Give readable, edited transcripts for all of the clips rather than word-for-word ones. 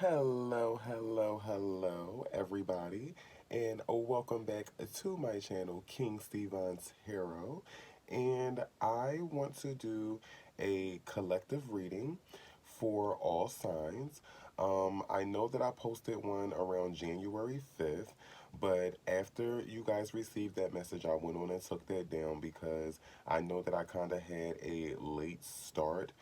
Hello, hello, hello, everybody, and welcome back to my channel, King Steven's Hero. And I want to do a collective reading for all signs. I know that I posted one around January 5th, but after you guys received that message, I went on and took that down because I know that I kind of had a late start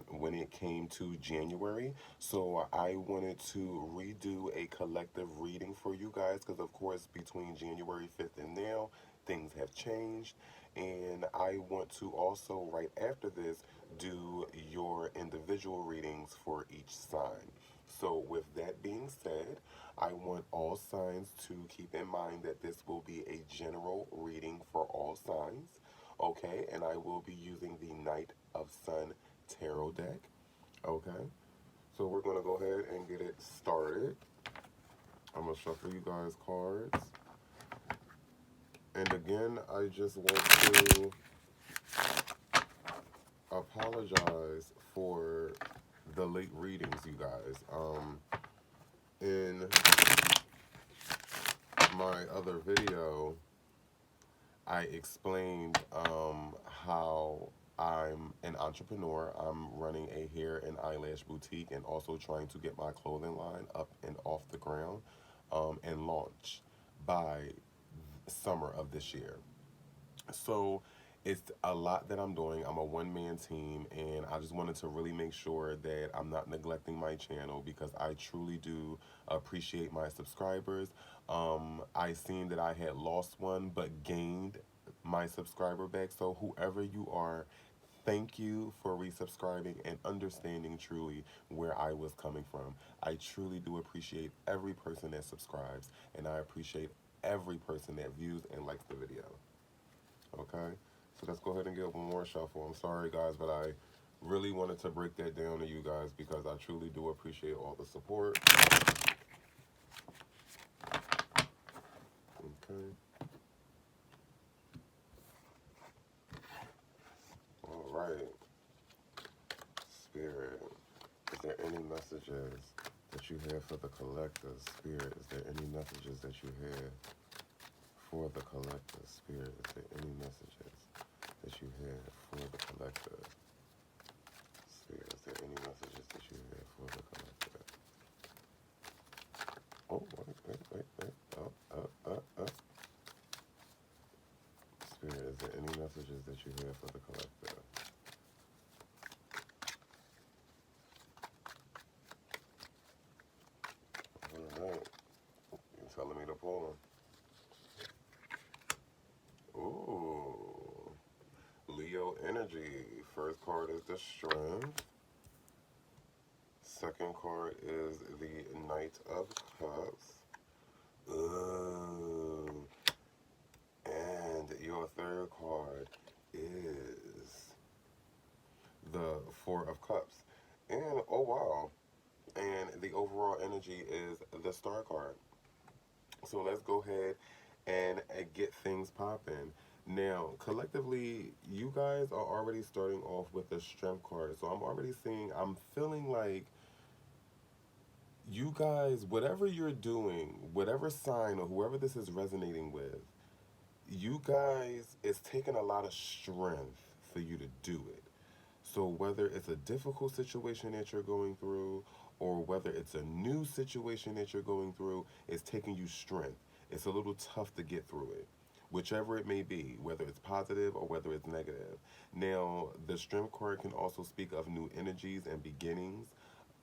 when it came to January. So I wanted to redo a collective reading for you guys because, of course, between January 5th and now, things have changed. And I want to also, right after this, do your individual readings for each sign. So, with that being said, I want all signs to keep in mind that this will be a general reading for all signs. Okay, and I will be using the Knight of Sun tarot deck. Okay, so we're gonna go ahead and get it started. I'm gonna shuffle you guys cards. And again, I just want to apologize for the late readings, you guys. In my other video, I explained how I'm an entrepreneur. I'm running a hair and eyelash boutique and also trying to get my clothing line up and off the ground and launch by summer of this year. So it's a lot that I'm doing. I'm a one man team, and I just wanted to really make sure that I'm not neglecting my channel because I truly do appreciate my subscribers. I seen that I had lost one but gained my subscriber back. So, whoever you are, thank you for resubscribing and understanding truly where I was coming from. I truly do appreciate every person that subscribes, and I appreciate every person that views and likes the video. Okay, so let's go ahead and get one more shuffle. I'm sorry, guys, but I really wanted to break that down to you guys because I truly do appreciate all the support. Okay, all right, Spirit. Is there any messages that you have for the collective? Spirit, is there any messages that you have for the collective? Spirit, is there any messages that you have for the collective? Spirit, is there any messages that you have for the collective? Oh, wait. Spirit, is there any messages that you have for the collective? All right. You're telling me to pull them. Ooh. Leo energy. First card is the Strength. Second card is the Knight of Cups. Ooh. And your third card is the Four of Cups. And oh wow. And the overall energy is the Star card. So let's go ahead and get things popping. Now, collectively, you guys are already starting off with the strength card. So I'm already seeing, I'm feeling like you guys, whatever you're doing, whatever sign or whoever this is resonating with, you guys, it's taking a lot of strength for you to do it. So whether it's a difficult situation that you're going through or whether it's a new situation that you're going through, it's taking you strength. It's a little tough to get through it. Whichever it may be, whether it's positive or whether it's negative. Now, the strength card can also speak of new energies and beginnings,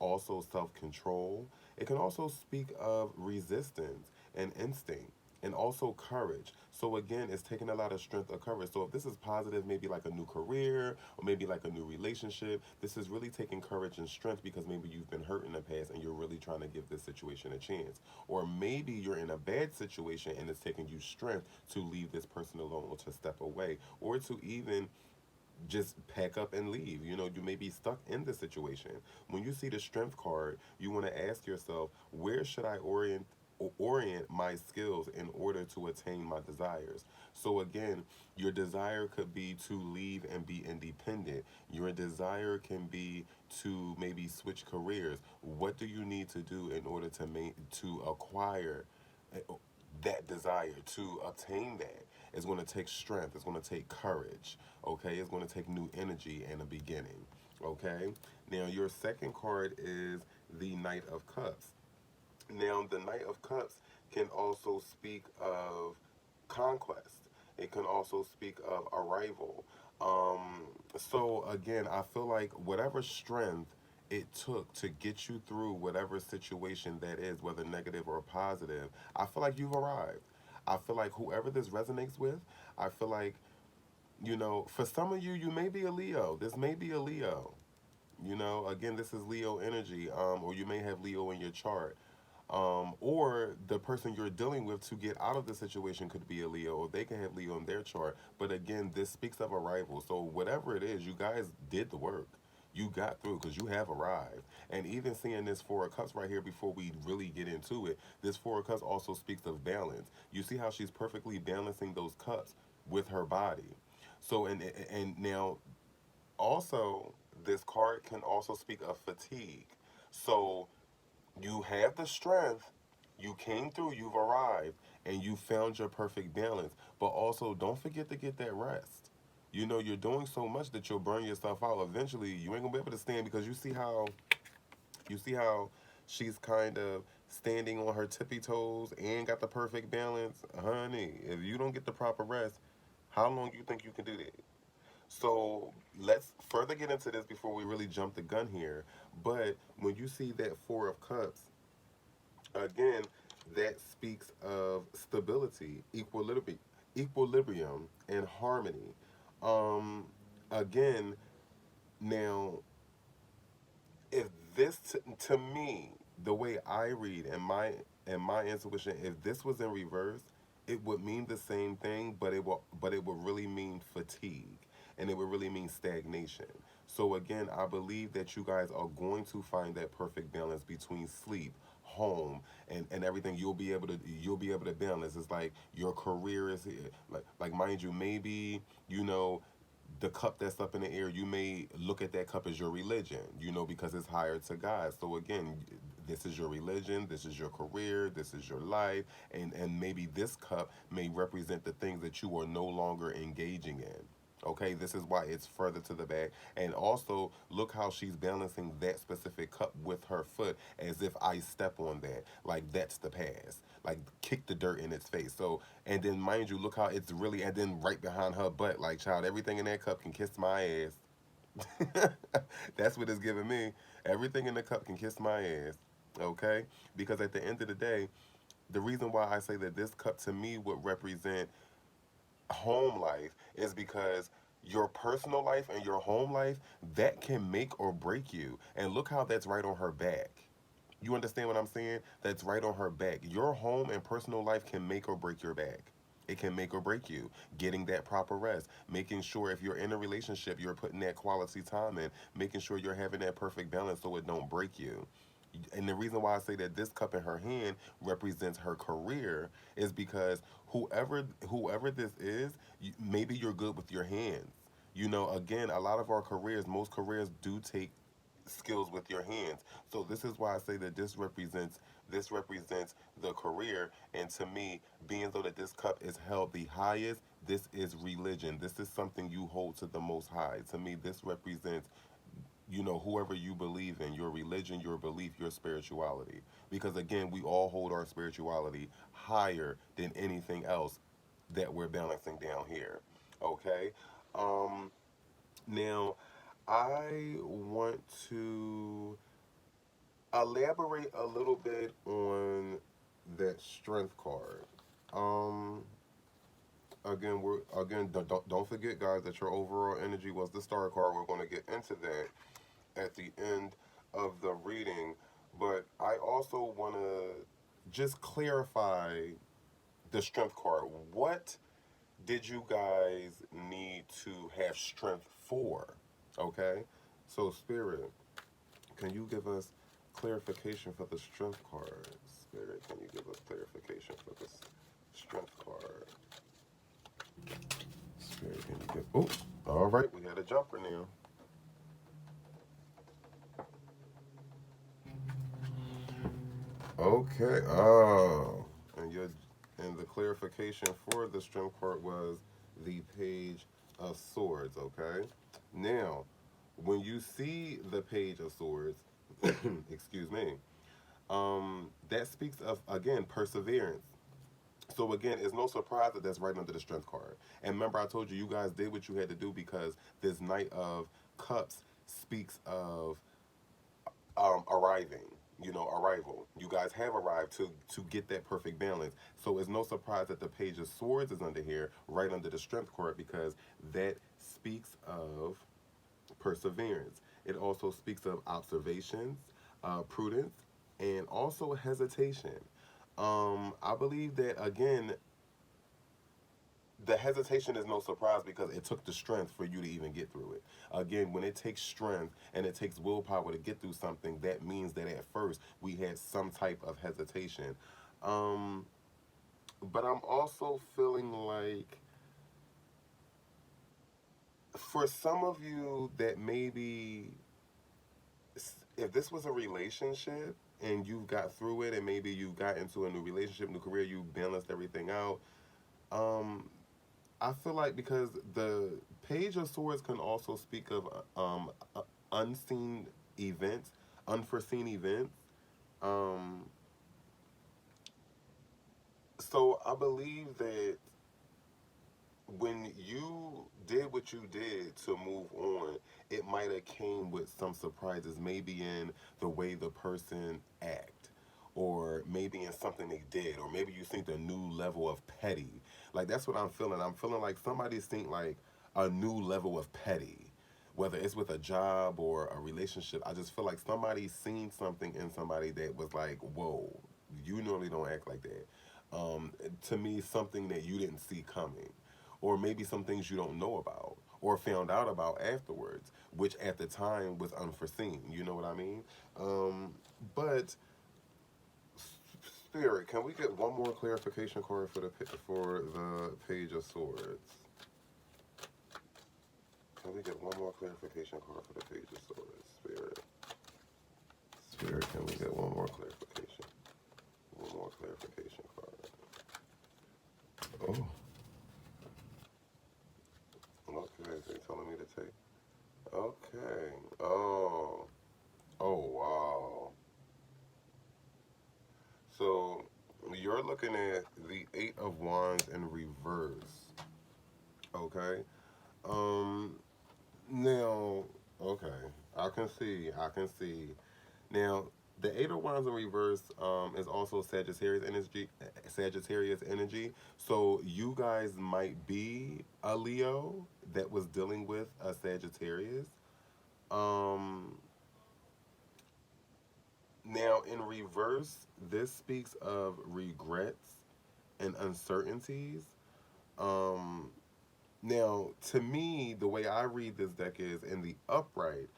also self control. It can also speak of resistance and instinct and also courage. So again, it's taking a lot of strength or courage. So if this is positive, maybe like a new career or maybe like a new relationship, this is really taking courage and strength because maybe you've been hurt in the past and you're really trying to give this situation a chance. Or maybe you're in a bad situation and it's taking you strength to leave this person alone or to step away or to even just pack up and leave. You know, you may be stuck in the situation. When you see the strength card, you want to ask yourself, where should I orient my skills in order to attain my desires. So again, your desire could be to leave and be independent. Your desire can be to maybe switch careers. What do you need to do in order to to acquire that desire, to obtain that? It's going to take strength. It's going to take courage. Okay, it's going to take new energy and a beginning. Okay, now your second card is the Knight of Cups. Now, the Knight of Cups can also speak of conquest. It can also speak of arrival. So again, I feel like whatever strength it took to get you through whatever situation that is, whether negative or positive, I feel like you've arrived. I feel like whoever this resonates with, I feel like, for some of you, you may be a Leo. This may be a Leo. Again, this is Leo energy, or you may have Leo in your chart. Or the person you're dealing with to get out of the situation could be a Leo, or they can have Leo in their chart. But again, this speaks of arrival. So whatever it is, you guys did the work. You got through because you have arrived. And even seeing this Four of Cups right here before we really get into it, this Four of Cups also speaks of balance. You see how she's perfectly balancing those cups with her body. So and now also this card can also speak of fatigue. So you have the strength, you came through, you've arrived, and you found your perfect balance. But also, don't forget to get that rest. You're doing so much that you'll burn yourself out. Eventually, you ain't gonna be able to stand because you see how she's kind of standing on her tippy toes and got the perfect balance. Honey, if you don't get the proper rest, how long do you think you can do that? So let's further get into this before we really jump the gun here. But when you see that Four of Cups, again, that speaks of stability, equilibrium, and harmony. Um, Again, now, if this to me, the way I read and my intuition, if this was in reverse, it would mean the same thing, but it would really mean fatigue, and it would really mean stagnation. So again, I believe that you guys are going to find that perfect balance between sleep, home, and everything. You'll be able to balance. It's like your career is here. Like mind you, maybe the cup that's up in the air, you may look at that cup as your religion, because it's higher to God. So again, this is your religion, this is your career, this is your life, and maybe this cup may represent the things that you are no longer engaging in. Okay, this is why it's further to the back. And also, look how she's balancing that specific cup with her foot as if I step on that. Like, that's the past. Like, kick the dirt in its face. So, and then mind you, look how it's really, and then right behind her butt, like, child, everything in that cup can kiss my ass. That's what it's giving me. Everything in the cup can kiss my ass. Okay? Because at the end of the day, the reason why I say that this cup to me would represent home life is because your personal life and your home life, that can make or break you. And look how that's right on her back. You understand what I'm saying? That's right on her back. Your home and personal life can make or break your back. It can make or break you. Getting that proper rest, making sure if you're in a relationship, you're putting that quality time in, making sure you're having that perfect balance so it don't break you. And the reason why I say that this cup in her hand represents her career is because whoever this is, maybe you're good with your hands. Again, a lot of our careers, most careers do take skills with your hands. So this is why I say that this represents the career. And to me, being though that this cup is held the highest, this is religion. This is something you hold to the most high. To me, this represents whoever you believe in, your religion, your belief, your spirituality. Because again, we all hold our spirituality higher than anything else that we're balancing down here. Okay? Um, Now, I want to elaborate a little bit on that strength card. Um, don't forget, guys, that your overall energy was the star card. We're going to get into that at the end of the reading, but I also want to just clarify the strength card. What did you guys need to have strength for? Okay, so Spirit, can you give us clarification for the strength card? Spirit, can you give us clarification for this strength card? Spirit, can you give... Oh, all right, we had a jumper now. Okay. Oh, and the clarification for the strength card was the Page of Swords. Okay. Now, when you see the Page of Swords, excuse me, that speaks of again perseverance. So again, it's no surprise that that's right under the strength card. And remember, I told you you guys did what you had to do because this Knight of Cups speaks of arriving. You know, arrival. You guys have arrived to get that perfect balance. So it's no surprise that the Page of Swords is under here, right under the strength card, because that speaks of perseverance. It also speaks of observations, prudence, and also hesitation. I believe that again, the hesitation is no surprise because it took the strength for you to even get through it. Again, when it takes strength and it takes willpower to get through something, that means that at first we had some type of hesitation. Um, but I'm also feeling like for some of you that maybe if this was a relationship and you got through it and maybe you got into a new relationship, new career, you balanced everything out. Um, I feel like because the Page of Swords can also speak of unseen events, unforeseen events. Um, so I believe that when you did what you did to move on, it might have came with some surprises, maybe in the way the person act, or maybe in something they did, or maybe you think the new level of petty. Like that's what I'm feeling. I'm feeling like somebody's think like a new level of petty. Whether it's with a job or a relationship, I just feel like somebody's seen something in somebody that was like, whoa, you normally don't act like that. To me, something that you didn't see coming or maybe some things you don't know about or found out about afterwards, which at the time was unforeseen. You know what I mean? But Spirit, can we get one more clarification card for the Page of Swords? Can we get one more clarification card for the Page of Swords? Spirit, can we get one more clarification? One more clarification card. Oh, okay. They're telling me to take. Okay. Oh. Oh, wow. So you're looking at the Eight of Wands in reverse. Okay. Um. Now. Okay. I can see. Now, the Eight of Wands in reverse is also Sagittarius energy. Sagittarius energy. So you guys might be a Leo that was dealing with a Sagittarius. Um. Now, in reverse, this speaks of regrets and uncertainties. Um, Now, to me, the way I read this deck is in the upright,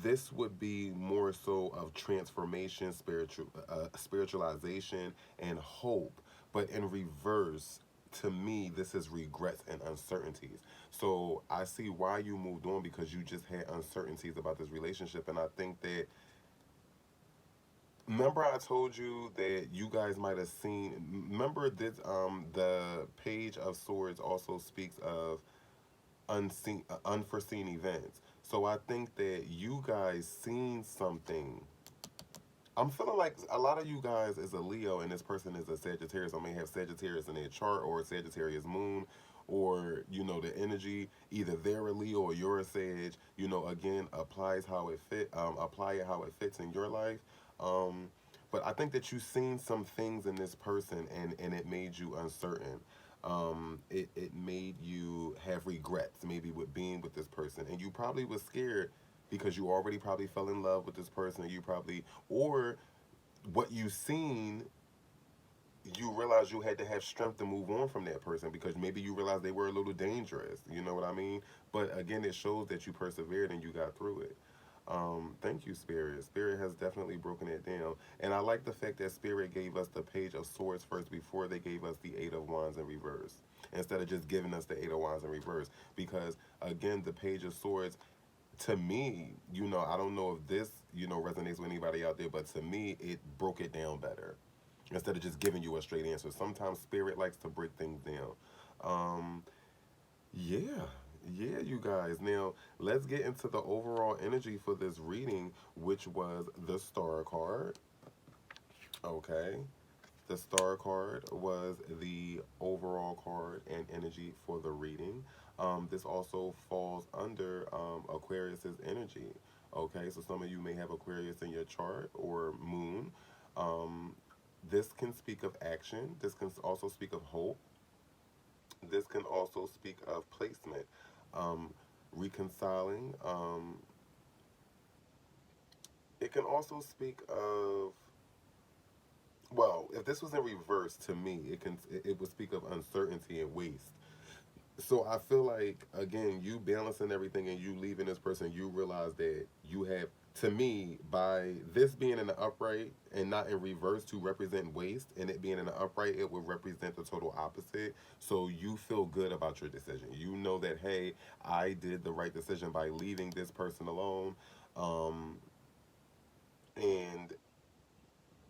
this would be more so of transformation, spiritualization, and hope. But in reverse, to me, this is regrets and uncertainties. So I see why you moved on because you just had uncertainties about this relationship, and I think that remember I told you that you guys might have seen. Remember this? The Page of Swords also speaks of unforeseen events. So I think that you guys seen something. I'm feeling like a lot of you guys is a Leo and this person is a Sagittarius. I may have Sagittarius in their chart or a Sagittarius moon or the energy either they're a Leo or you're a Sag. Again applies how it fit. Apply it how it fits in your life. Um, but I think that you've seen some things in this person and it made you uncertain. It made you have regrets maybe with being with this person and you probably was scared because you already probably fell in love with this person. You probably or what you seen, you realized you had to have strength to move on from that person because maybe you realized they were a little dangerous. You know what I mean? But again, it shows that you persevered and you got through it. Thank you, Spirit. Spirit has definitely broken it down. And I like the fact that Spirit gave us the Page of Swords first before they gave us the Eight of Wands in reverse. Instead of just giving us the Eight of Wands in reverse. Because, again, the Page of Swords, to me, I don't know if this, resonates with anybody out there, but to me, it broke it down better. Instead of just giving you a straight answer. Sometimes Spirit likes to break things down. Um, yeah, yeah, you guys. Now, let's get into the overall energy for this reading, which was the Star card. Okay. The Star card was the overall card and energy for the reading. This also falls under Aquarius's energy. Okay, so some of you may have Aquarius in your chart or moon. Um, this can speak of action. This can also speak of hope. This can also speak of placement, um, reconciling. It can also speak of, well, if this was in reverse to me, it would speak of uncertainty and waste. So I feel like, again, you balancing everything and you leaving this person, you realize that you have, to me, by this being in the upright and not in reverse to represent waste, and it being in the upright, it would represent the total opposite. So you feel good about your decision. You know that, hey, I did the right decision by leaving this person alone, um, and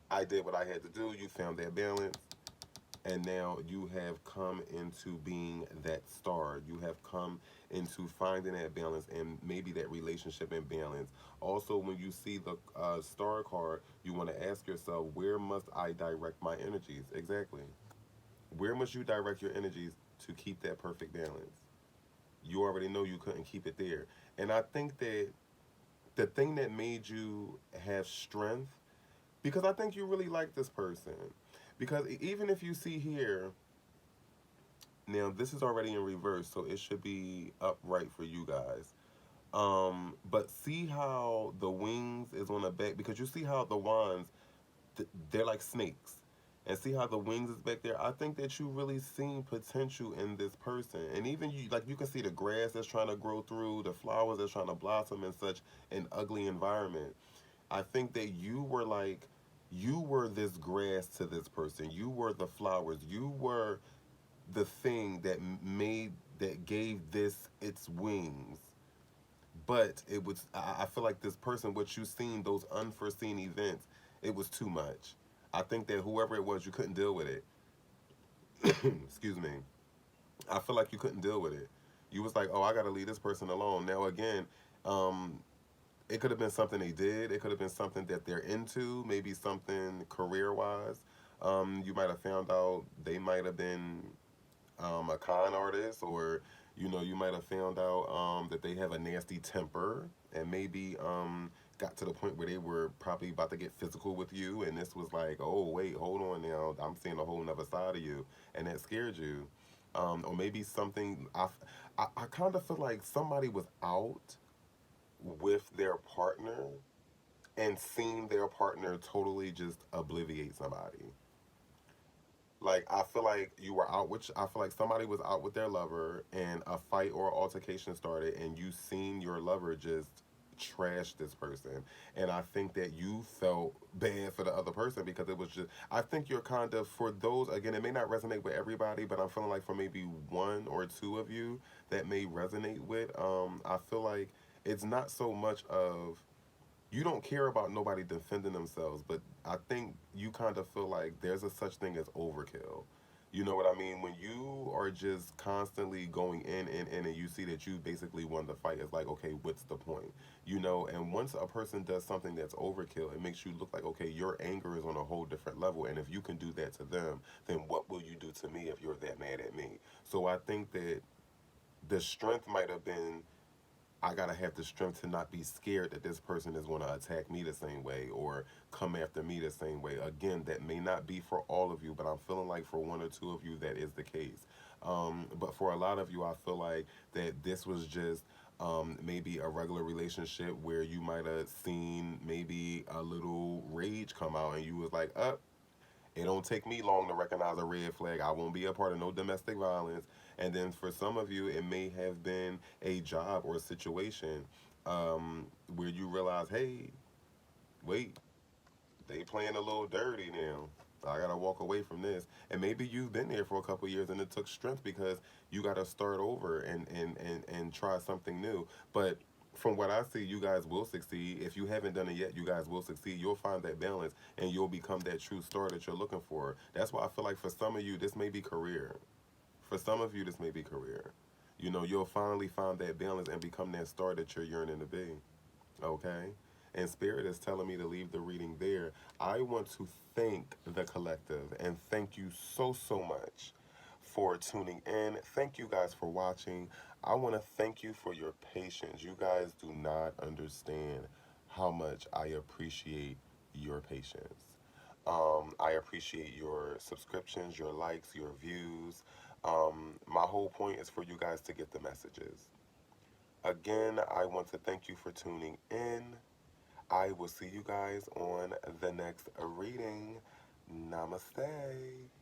I did what I had to do. You found that balance. And now you have come into being that star. You have come into finding that balance and maybe that relationship in balance. Also, when you see the star card, you want to ask yourself, where must I direct my energies? Exactly. Where must you direct your energies to keep that perfect balance? You already know you couldn't keep it there. And I think that the thing that made you have strength, because I think you really like this person. Because even if you see here, now this is already in reverse, so it should be upright for you guys. But see how the wings is on the back, because you see how the wands, they're like snakes. And see how the wings is back there? I think that you really seen potential in this person. And even you, like, you can see the grass that's trying to grow through, the flowers that's trying to blossom in such an ugly environment. I think that you were this grass to this person. You were the flowers. You were the thing that that gave this its wings. But it was, I feel like this person, what you seen, those unforeseen events, it was too much. I think that whoever it was, you couldn't deal with it. Excuse me. I feel like you couldn't deal with it. You was like, oh, I gotta leave this person alone. Now again, um, it could have been something they did. It could have been something that they're into. Maybe something career wise. You might have found out they might have been a con artist, or you might have found out that they have a nasty temper, and maybe got to the point where they were probably about to get physical with you, and this was like, oh wait, hold on, now I'm seeing a whole nother side of you, and that scared you. Or maybe something, I kind of feel like somebody was out with their partner and seen their partner totally just obliviate somebody. Like, I feel like you were out, which I feel like somebody was out with their lover and a fight or altercation started, and you seen your lover just trash this person. And I think that you felt bad for the other person, because it was just, I think you're kind of, for those, again, it may not resonate with everybody, but I'm feeling like for maybe one or two of you that may resonate with, I feel like it's not so much of, you don't care about nobody defending themselves, but I think you kind of feel like there's a such thing as overkill. You know what I mean? When you are just constantly going in, and you see that you basically won the fight, it's like, okay, what's the point? And once a person does something that's overkill, it makes you look like, okay, your anger is on a whole different level. And if you can do that to them, then what will you do to me if you're that mad at me? So I think that the strength might have been, I gotta have the strength to not be scared that this person is gonna attack me the same way or come after me the same way. Again, that may not be for all of you, but I'm feeling like for one or two of you that is the case. But for a lot of you, I feel like that this was just maybe a regular relationship where you might have seen maybe a little rage come out, and you was like, it don't take me long to recognize a red flag. I won't be a part of no domestic violence. And then for some of you, it may have been a job or a situation. where you realize, hey, wait, they playing a little dirty now. I gotta walk away from this. And maybe you've been there for a couple years and it took strength because you gotta start over and try something new. But from what I see, you guys will succeed. If you haven't done it yet, you guys will succeed. You'll find that balance and you'll become that true star that you're looking for. That's why I feel like for some of you, this may be career. For some of you, this may be career. You know, you'll finally find that balance and become that star that you're yearning to be. Okay? And Spirit is telling me to leave the reading there. I want to thank the collective and thank you so, so much for tuning in. Thank you guys for watching. I want to thank you for your patience. You guys do not understand how much I appreciate your patience. I appreciate your subscriptions, your likes, your views. My whole point is for you guys to get the messages. Again, I want to thank you for tuning in. I will see you guys on the next reading. Namaste.